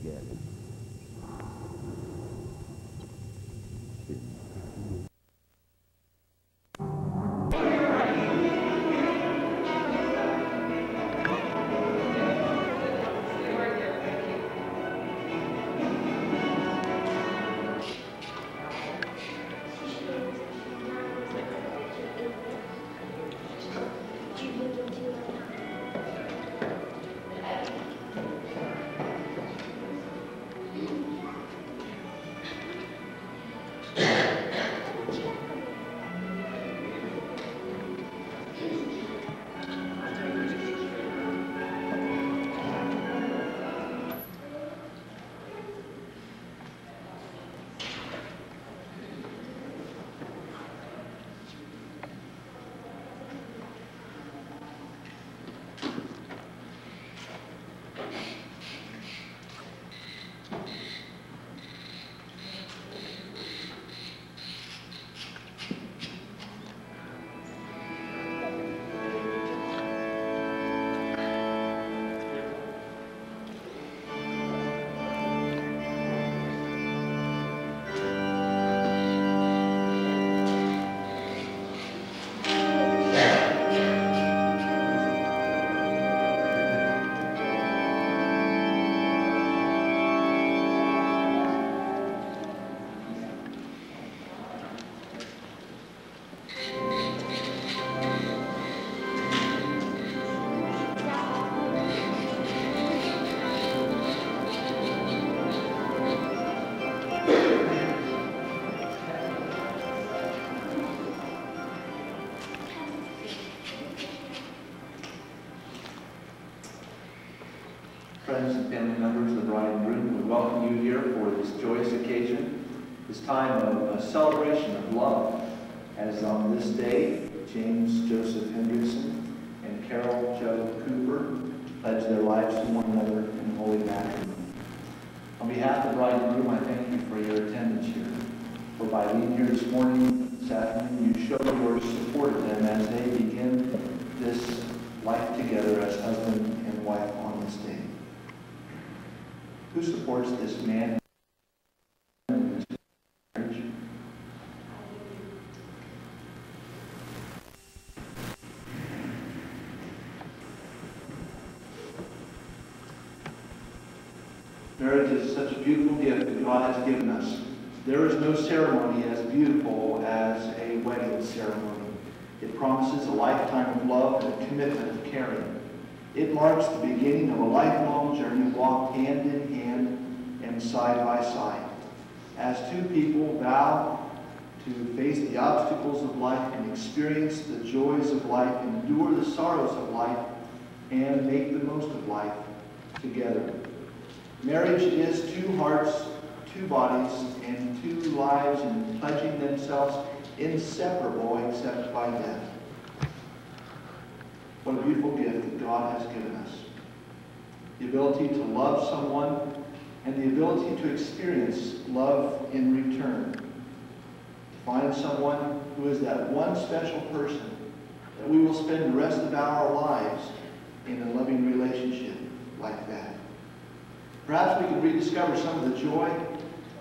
together. Friends and family members of the bride and groom, we welcome you here for this joyous occasion, this time of a celebration of love, as on this day, James Joseph Hendrickson and Karol Joe Cooper pledge their lives to one another in holy matrimony. On behalf of the bride and groom, I thank you for your attendance here. For by being here this morning, this afternoon, you show your support of them as they begin this life together as husband and wife on this day. Who supports this man in this marriage? Marriage is such a beautiful gift that God has given us. There is no ceremony as beautiful as a wedding ceremony. It promises a lifetime of love and a commitment of caring. It marks the beginning of a lifelong journey walked hand in hand and side by side. As two people vow to face the obstacles of life and experience the joys of life, endure the sorrows of life, and make the most of life together. Marriage is two hearts, two bodies, and two lives, and pledging themselves inseparable except by death. What a beautiful gift that God has given us. The ability to love someone and the ability to experience love in return. To find someone who is that one special person that we will spend the rest of our lives in a loving relationship like that. Perhaps we could rediscover some of the joy,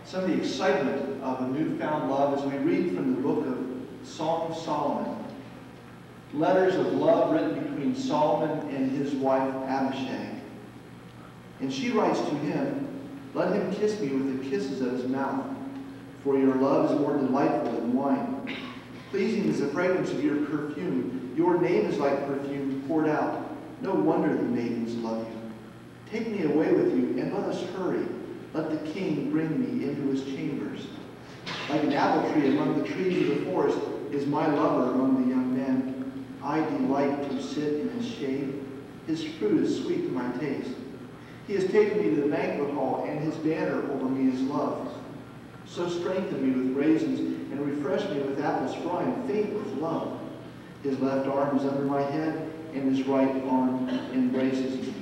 some of the excitement of a newfound love as we read from the book of Song of Solomon. Letters of love written between Solomon and his wife Abishag. And she writes to him, "Let him kiss me with the kisses of his mouth, for your love is more delightful than wine. Pleasing is the fragrance of your perfume. Your name is like perfume poured out. No wonder the maidens love you. Take me away with you, and let us hurry. Let the king bring me into his chambers. Like an apple tree among the trees of the forest is my lover among the young men. I delight to sit in his shade. His fruit is sweet to my taste. He has taken me to the banquet hall, and his banner over me is love. So strengthen me with raisins, and refresh me with apples, for I am faint with love. His left arm is under my head, and his right arm embraces me."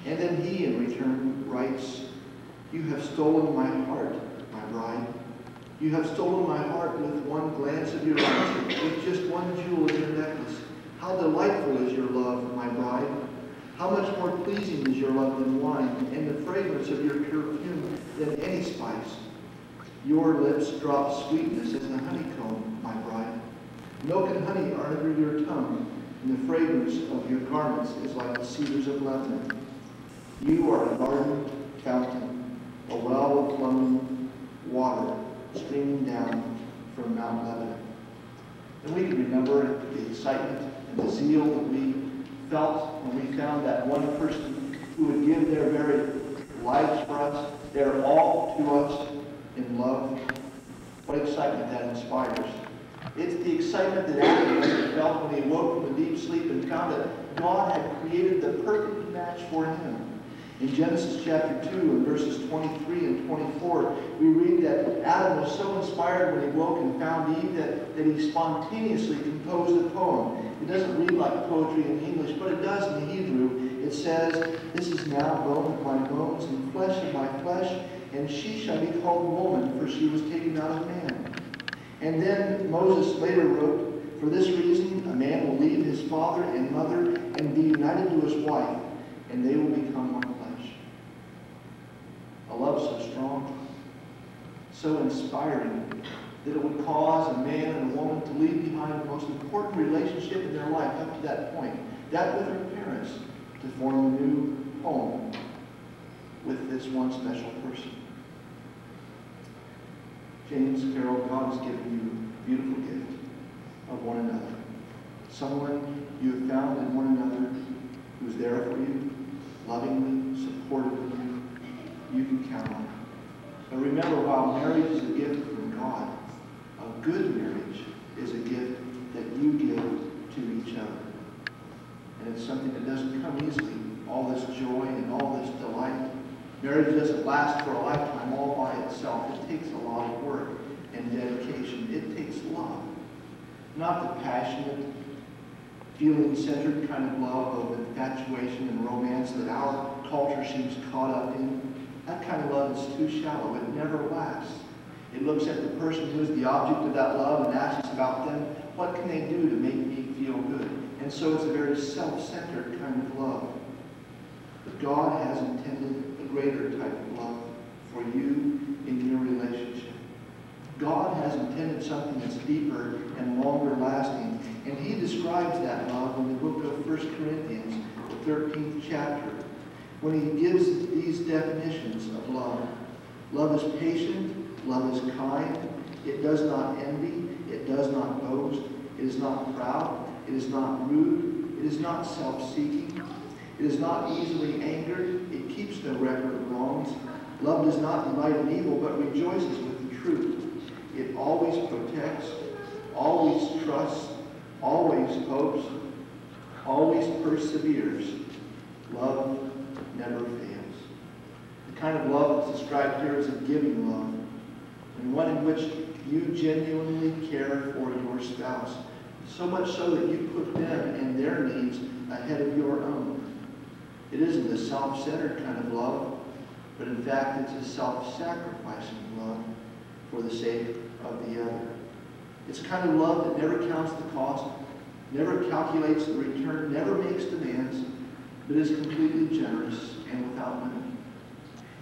And then he, in return, writes, "You have stolen my heart, my bride. You have stolen my heart with one glance of your eyes, with just one jewel in your necklace. How delightful is your love, my bride. How much more pleasing is your love than wine, and the fragrance of your perfume than any spice. Your lips drop sweetness as the honeycomb, my bride. Milk and honey are under your tongue, and the fragrance of your garments is like the cedars of Lebanon. You are a garden fountain, a well of flowing water streaming down from Mount Lebanon. And we can remember the excitement and the zeal that we felt when we found that one person who would give their very lives for us, their all to us in love. What excitement that inspires. It's the excitement that Adam felt when he awoke from a deep sleep and found that God had created the perfect match for him. In Genesis chapter 2 and verses 23 and 24, we read that Adam was so inspired when he woke and found Eve that he spontaneously composed a poem. It doesn't read like poetry in English, but it does in Hebrew. It says, "This is now bone of my bones and flesh of my flesh, and she shall be called woman, for she was taken out of man." And then Moses later wrote, "For this reason a man will leave his father and mother and be united to his wife, and they will become one flesh." A love so strong, so inspiring, that it would cause a man and a woman to leave behind the most important relationship in their life up to that point, that with their parents, to form a new home with this one special person. James, Karol, God has given you a beautiful gift of one another. Someone you have found in one another who's there for you, lovingly, supportive of you. You can count on it. But remember, while marriage is a gift from God, a good marriage is a gift that you give to each other. And it's something that doesn't come easily. All this joy and all this delight. Marriage doesn't last for a lifetime all by itself. It takes a lot of work and dedication. It takes love. Not the passionate, feeling-centered kind of love of infatuation and romance that our culture seems caught up in. That kind of love is too shallow. It never lasts. It looks at the person who is the object of that love and asks about them, what can they do to make me feel good? And so it's a very self-centered kind of love. But God has intended a greater type of love for you in your relationship. God has intended something that's deeper and longer lasting. And he describes that love in the book of 1 Corinthians, the 13th chapter, when he gives these definitions of love. Love is patient, love is kind, it does not envy, it does not boast, it is not proud, it is not rude, it is not self-seeking, it is not easily angered, it keeps no record of wrongs. Love does not delight in evil, but rejoices with the truth. It always protects, always trusts, always hopes, always perseveres. Love never fails. The kind of love that's described here is a giving love, and one in which you genuinely care for your spouse, so much so that you put them and their needs ahead of your own. It isn't a self-centered kind of love, but in fact it's a self-sacrificing love for the sake of the other. It's a kind of love that never counts the cost, never calculates the return, never makes demands, but is completely generous and without limit.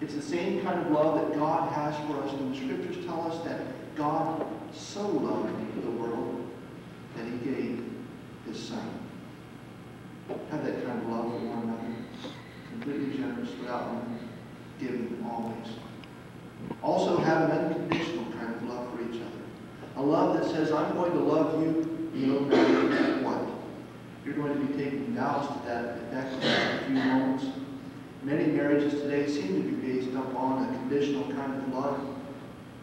It's the same kind of love that God has for us when the Scriptures tell us that God so loved the world that he gave his Son. Have that kind of love for one another. Completely generous, without limit, giving always. Also have an unconditional kind of love for each other. A love that says, I'm going to love you no matter what. You're going to be taking vows to that effect in a few moments. Many marriages today seem to be based upon a conditional kind of love.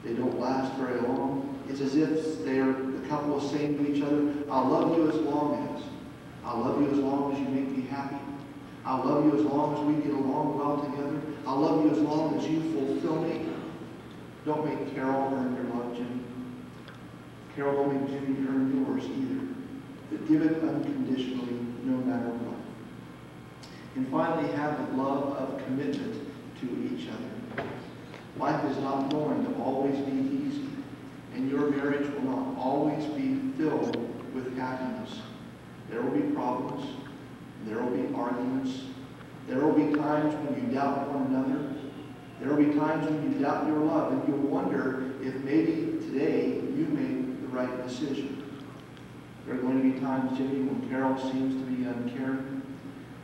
They don't last very long. It's as if the couple is saying to each other, I'll love you as long as. I'll love you as long as you make me happy. I'll love you as long as we get along well together. I'll love you as long as you fulfill me. Don't make Karol earn your love, Jimmy. Karol, don't make Jimmy earn yours either. But give it unconditionally, no matter what. And finally, have a love of commitment to each other. Life is not going to always be easy, and your marriage will not always be filled with happiness. There will be problems, there will be arguments, There will be times when you doubt one another. There will be times when you doubt your love, and you'll wonder if maybe today you made the right decision. There are going to be times, Jimmy, when Karol seems to be uncaring.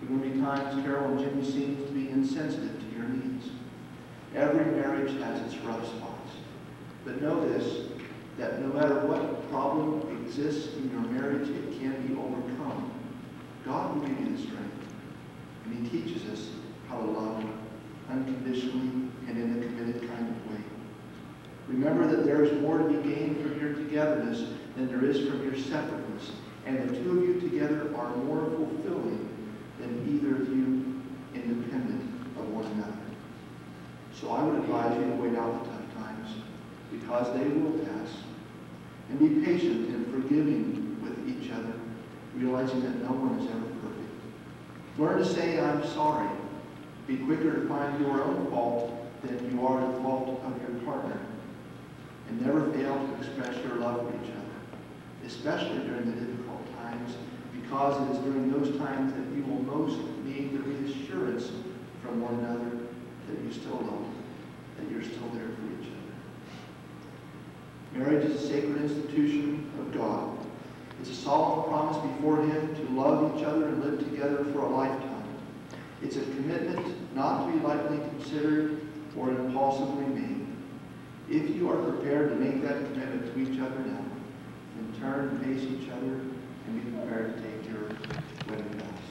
There are going to be times Karol and Jimmy seems to be insensitive to your needs. Every marriage has its rough spots. But know this, that no matter what problem exists in your marriage, it can be overcome. God will give you the strength. And He teaches us how to love unconditionally and in a committed kind of way. Remember that there is more to be gained from your togetherness than there is from your separateness. And the two of you together are more fulfilling than either of you independent of one another. So I would advise you to wait out the tough times, because they will pass. And be patient and forgiving with each other, realizing that no one is ever perfect. Learn to say, I'm sorry. Be quicker to find your own fault than you are the fault of your partner. And never fail to express your love for each other, especially during the difficult times, because it is during those times that you will most need the reassurance from one another that you still love them, that you're still there for each other. Marriage is a sacred institution of God. It's a solemn promise before Him to love each other and live together for a lifetime. It's a commitment not to be lightly considered or impulsively made. If you are prepared to make that commitment to each other now, then turn and face each other and be prepared to take your wedding vows.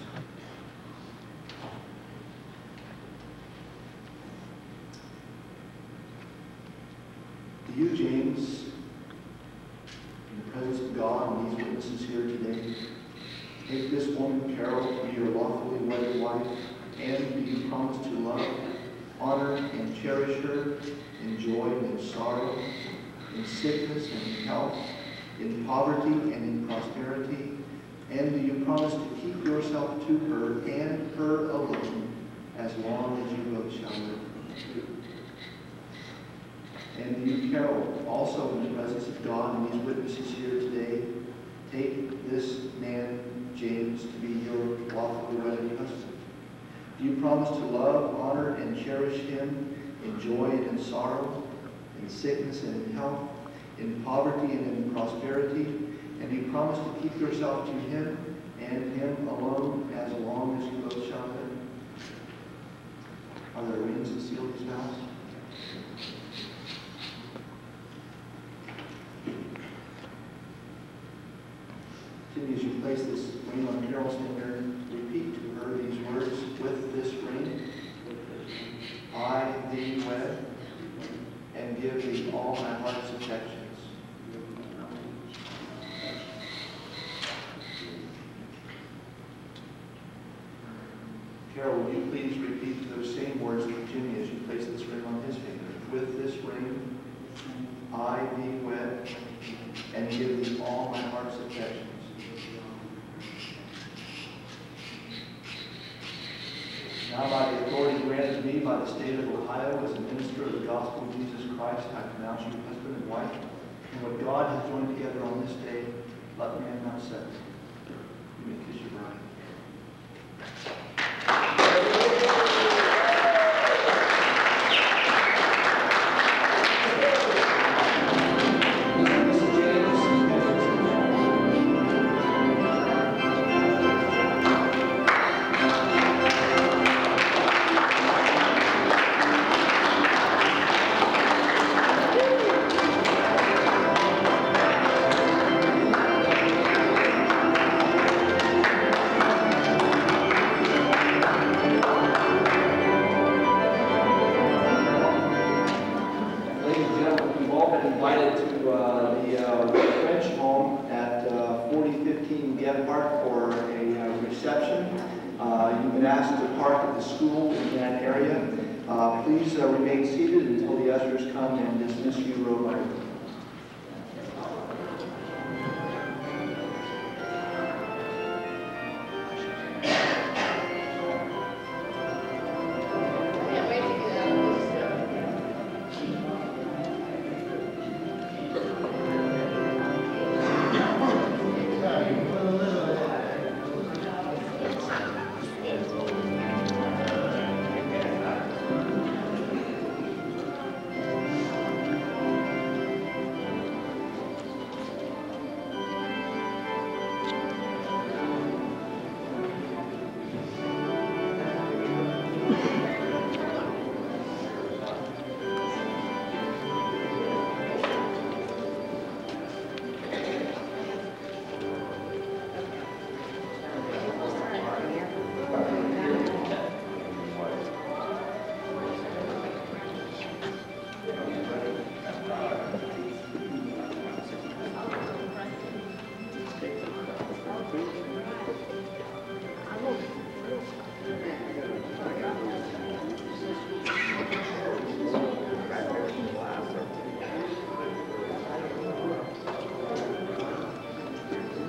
To you, James, in the presence of God and these witnesses here today, take this woman, Karol, to be your lawfully wedded wife, and do you promise to love, honor, and cherish her in joy and in sorrow, in sickness and in health, in poverty and in prosperity? And do you promise to keep yourself to her and her alone as long as you both shall live? And do you, Karol, also in the presence of God and these witnesses here today, take this man, James, to be your lawfully wedded husband? Do you promise to love, honor, and cherish him in joy and in sorrow, in sickness and in health, in poverty and in prosperity? And do you promise to keep yourself to him and him alone as long as you both shall live? Are there rings to seal these vows? Jimmy, as you place this ring on Karol's finger, repeat to her these words: with this ring, I thee wed, and give thee all my heart's affections. Karol, would you please repeat those same words to Jimmy as you place this ring on his finger? With this ring, I thee wed, and give thee all my heart's affections. Now, by the authority granted me by the state of Ohio as a minister of the gospel of Jesus Christ, I pronounce you husband and wife. And what God has joined together on this day, let man not separate. You may kiss your bride. Please remain seated until the ushers come and dismiss you row by row.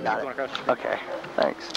Got it. Okay, thanks.